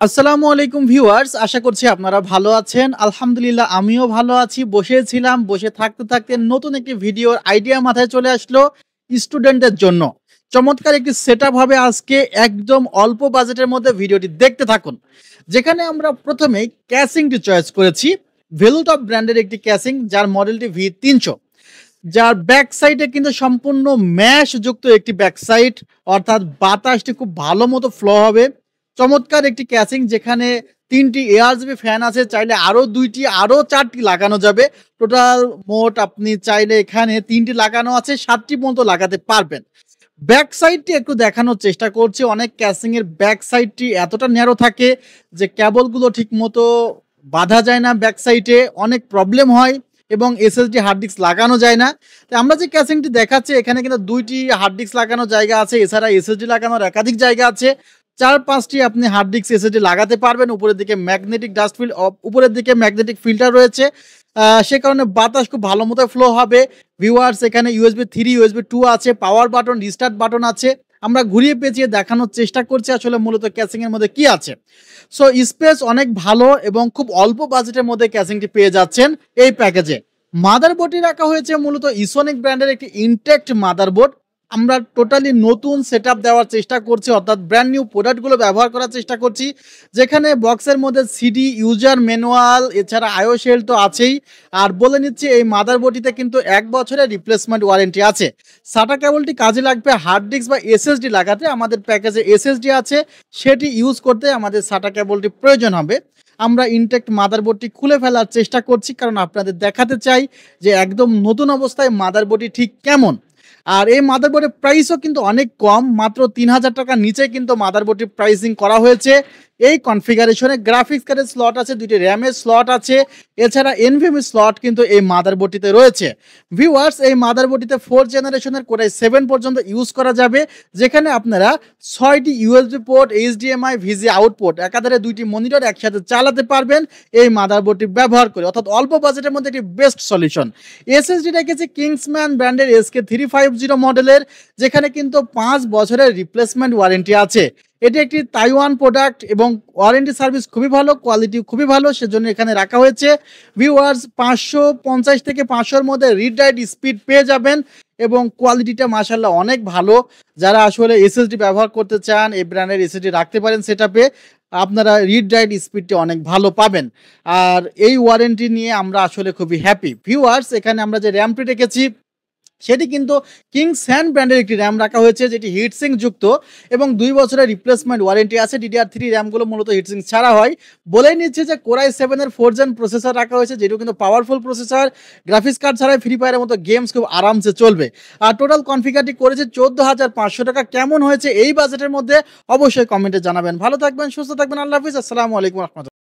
আসসালামু আলাইকুম ভিউয়ার্স, আশা করছি আপনারা ভালো আছেন। আলহামদুলিল্লাহ আমিও ভালো আছি। বসেছিলাম, বসে থাকতে, থাকতে নতুন একটি ভিডিওর আইডিয়া মাথায় চলে আসলো স্টুডেন্টদের জন্য। চমৎকার একটি সেটআপ হবে আজকে একদম অল্প বাজেটের মধ্যে ভিডিওটি দেখতে থাকুন। যেখানে আমরা প্রথমেই ক্যাসিংটি চয়েস করেছি। ভেলুটপ ব্র্যান্ডের একটি ক্যাসিং যার মডেলটি V300 যার ব্যাক সাইডে কিন্তু সম্পূর্ণ ম্যাশ যুক্ত একটি ব্যাক সাইড, অর্থাৎ বাতাসটি খুব ভালো মতো ফ্লো হবে। চমৎকার একটি ক্যাসিং যেখানে ৩টি এআরজিবি ফ্যান আছে, চাইলে আরো ২টি আরো ৪টি লাগানো যাবে। টোটাল মোট আপনি চাইলে এখানে ৩টি লাগানো আছে, ৭টি পর্যন্ত লাগাতে পারবেন। ব্যাক সাইডটি একটু দেখানোর চেষ্টা করছি। অনেক ক্যাসিং এর ব্যাক সাইডটি এতটা ন্যারো থাকে যে কেবলগুলো ঠিকমতো বাঁধা যায় না, ব্যাক সাইডে অনেক প্রবলেম হয় এবং এসএসডি হার্ড ডিস্ক লাগানো যায় না। তো আমরা যে ক্যাসিংটি দেখাচ্ছি এখানে কিন্তু ২টি হার্ড ডিস্ক লাগানোর জায়গা আছে, এছাড়া এসএসডি লাগানোর একাধিক জায়গা আছে। ৪-৫টি আপনি হার্ড ডিস্ক এসএসডি লাগাতে পারবেন। উপরের দিকে ম্যাগনেটিক ডাস্ট ফিল্ড উপরের দিকে ম্যাগনেটিক ফিল্টার রয়েছে। সে কারণে বাতাস খুব ভালো মতো ফ্লো হবে। ভিউয়ার্স, এখানে USB 3, USB 2 আছে, পাওয়ার বাটন, রিস্টার্ট বাটন আছে। আমরা ঘুরিয়ে পেঁচিয়ে দেখানোর চেষ্টা করছি আসলে মূলত ক্যাসিং এর মধ্যে কি আছে। সো স্পেস অনেক ভালো এবং খুব অল্প বাজেটের মধ্যে ক্যাসিংটি পেয়ে যাচ্ছেন এই প্যাকেজে। মাদারবোর্ডটি রাখা হয়েছে মূলত ইসোনিক ব্র্যান্ডের একটি ইনটেক্ট মাদারবোর্ড। আমরা টোটালি নতুন সেটআপ দেওয়ার চেষ্টা করছি, অর্থাৎ ব্র্যান্ড নিউ প্রোডাক্টগুলো ব্যবহার করার চেষ্টা করছি। যেখানে বক্সের মধ্যে সিডি, ইউজার ম্যানুয়াল, এছাড়া আইওশেল তো আছেই। আর বলে নিচ্ছি এই মাদারবোর্ডটিতে কিন্তু ১ বছরের রিপ্লেসমেন্ট ওয়ারেন্টি আছে। সাটা কেবলটি কাজে লাগবে হার্ড ডিস্ক বা এসএসডি লাগাতে। আমাদের প্যাকেজে এসএসডি আছে, সেটি ইউজ করতে আমাদের সাটা কেবলটি প্রয়োজন হবে। আমরা ইনটেক্ট মাদারবোর্ডটি খুলে ফেলার চেষ্টা করছি, কারণ আপনাদের দেখাতে চাই যে একদম নতুন অবস্থায় মাদারবোর্ডটি ঠিক কেমন। আর এই মাদারবোর্ডের প্রাইসও কিন্তু অনেক কম, মাত্র ৩,০০০ টাকার নিচে কিন্তু মাদারবোর্ডটির প্রাইসিং করা হয়েছে। এই কনফিগারেশনে গ্রাফিক্স কার্ডের স্লট আছে, ২টি র্যামের স্লট আছে, এছাড়া এনভিএমই স্লট কিন্তু এই মাদারবোর্ডটিতে রয়েছে। ভিউয়ার্স, এই মাদারবোর্ডটিতে 4 জেনারেশনের কোরাই 7 পর্যন্ত ইউজ করা যাবে, যেখানে আপনারা ৬টি ইউএসবি পোর্ট, এইচডিএমআই, ভিজি আউটপুট, একাধারে ২টি মনিটর একসাথে চালাতে পারবেন এই মাদারবোর্ডটি ব্যবহার করে, অর্থাৎ অল্প বাজেটের মধ্যে একটি বেস্ট সলিউশন। এসএসডি রেখেছি কিংসম্যান ব্র্যান্ডের SK350 মডেলের, যেখানে কিন্তু ৫ বছরের রিপ্লেসমেন্ট ওয়ারেন্টি আছে। এটি একটি তাইওয়ান প্রোডাক্ট এবং ওয়ারেন্টি সার্ভিস খুবই ভালো, কোয়ালিটি খুবই ভালো, সেজন্য এখানে রাখা হয়েছে। ভিউয়ার্স, ৫৫০ থেকে ৫০০-র মধ্যে রিড রাইট স্পিড পেয়ে যাবেন এবং কোয়ালিটিটা মাশাআল্লাহ অনেক ভালো। যারা আসলে এসএসডি ব্যবহার করতে চান এই ব্র্যান্ডের এসএসডি রাখতে পারেন সেটআপে, আপনারা রিড রাইট স্পিডটি অনেক ভালো পাবেন। আর এই ওয়ারেন্টি নিয়ে আমরা আসলে খুবই হ্যাপি। ভিউয়ার্স, এখানে আমরা যে র্যামটি রেখেছি সেটি কিন্তু কিংসহ্যান্ড ব্র্যান্ডের একটি র্যাম রাখা হয়েছে, যেটি হিটসিঙ্ক যুক্ত এবং ২ বছরের রিপ্লেসমেন্ট ওয়ারেন্টি আছে। DDR3 র্যামগুলো মূলত হিটসিঙ্ক ছাড়া হয়। বলেই নিচ্ছে যে কোরাই 7 এর 4 জেন প্রসেসর রাখা হয়েছে, যেটিও কিন্তু পাওয়ারফুল প্রসেসর। গ্রাফিক্স কার্ড ছাড়াই ফ্রি ফায়ারের মতো গেমস খুব আরামসে চলবে। আর টোটাল কনফিগারটি করেছে ১৪,৫০০ টাকা। কেমন হয়েছে এই বাজেটের মধ্যে অবশ্যই কমেন্টে জানাবেন। ভালো থাকবেন, সুস্থ থাকবেন। আল্লাহ হাফিজ। আসসালামু আলাইকুম রহমতুল্লাহ।